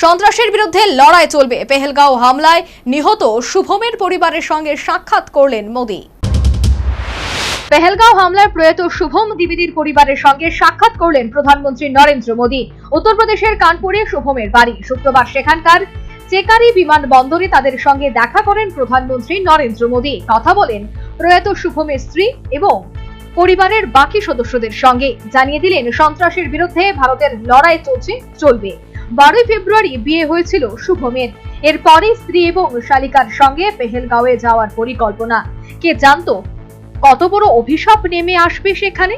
সন্ত্রাসের বিরুদ্ধে লড়াই চলবে। পেহেলগাঁও হামলায় নিহত শুভমের পরিবারের সঙ্গে সাক্ষাৎ করলেন মোদি। পেহেলগাঁও হামলায় প্রয়াত শুভম দ্বিবেদীর পরিবারের সঙ্গে সাক্ষাৎ করলেন প্রধানমন্ত্রী নরেন্দ্র মোদি। উত্তরপ্রদেশের কানপুরে শুভমের বাড়ি। শুক্রবার সেখানকার চেকারি বিমানবন্দরে তাদের সঙ্গে দেখা করেন প্রধানমন্ত্রী নরেন্দ্র মোদি। কথা বলেন প্রয়াত শুভমের স্ত্রী এবং পরিবারের বাকি সদস্যদের সঙ্গে। জানিয়ে দিলেন সন্ত্রাসের বিরুদ্ধে ভারতের লড়াই চলবে। 12 ফেব্রুয়ারি বিয়ে হয়েছিল শুভমের। এরপরে স্ত্রী এবং শালিকার সঙ্গে পেহেলগাঁওয়ে যাওয়ার পরিকল্পনা। কে জানতো কত বড় অভিশাপ নেমে আসবে সেখানে।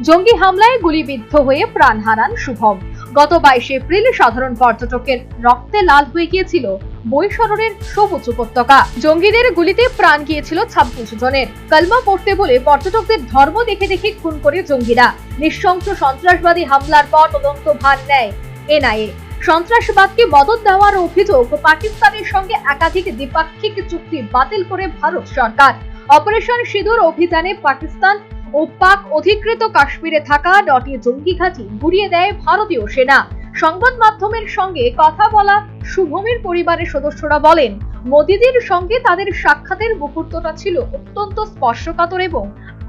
জঙ্গি হামলায় গুলিবিদ্ধ হয়ে প্রাণ হারান শুভম। গত 22 এপ্রিল সাধারণ পর্যটকের রক্তে লাল হয়ে গিয়েছিল বৈশরণের সবুজ উপত্যকা। জঙ্গিদের গুলিতে প্রাণ গিয়েছিল 26 জনের। কলমা পড়তে বলে পর্যটকদের ধর্ম দেখে খুন করে জঙ্গিরা। নৃশংস সন্ত্রাসবাদী হামলার পর তদন্ত ভার নেয় এনআইএ। সন্ত্রাসবাদকে মদত দেওয়ার অভিযোগ পাকিস্তানের সঙ্গে একাধিক দ্বিপাক্ষিক চুক্তি বাতিল করে ভারত সরকার। অপারেশন সিঁদুর অভিযানে পাকিস্তান ও পাক অধিকৃত কাশ্মীরে থাকা 9টি জঙ্গি ঘাঁটি গুড়িয়ে দেয় ভারতীয় সেনা। সংবাদ মাধ্যমের সঙ্গে কথা বলা শুভমের পরিবারের সদস্যরা বলেন, মোদিদের সঙ্গে তাদের সাক্ষাতের মুহূর্তটা ছিল অত্যন্ত স্পর্শকাতর এবং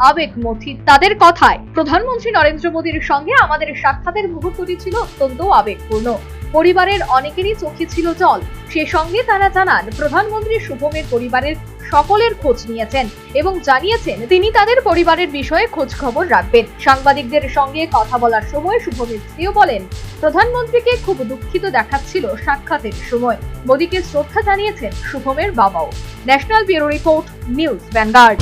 আবেগমথিত। তাদের কথায়, প্রধানমন্ত্রী নরেন্দ্র মোদির সঙ্গে আমাদের সাক্ষাতের মুহূর্তটি ছিল অত্যন্ত আবেগপূর্ণ। পরিবারের অনেকেরই চোখে ছিল জল। সে সঙ্গে তারা জানান, প্রধানমন্ত্রী শুভমের পরিবারের সকলের খোঁজ নিয়েছেন এবং জানিয়েছেন তিনি তাদের পরিবারের বিষয়ে খোঁজ খবর রাখবেন। সাংবাদিকদের সঙ্গে কথা বলার সময় শুভমের স্ত্রীও বলেন, প্রধানমন্ত্রীকে খুব দুঃখিত দেখাচ্ছিল সাক্ষাতের সময়। মোদিকে শ্রদ্ধা জানিয়েছেন শুভমের বাবাও। National bureau report, news vanguard.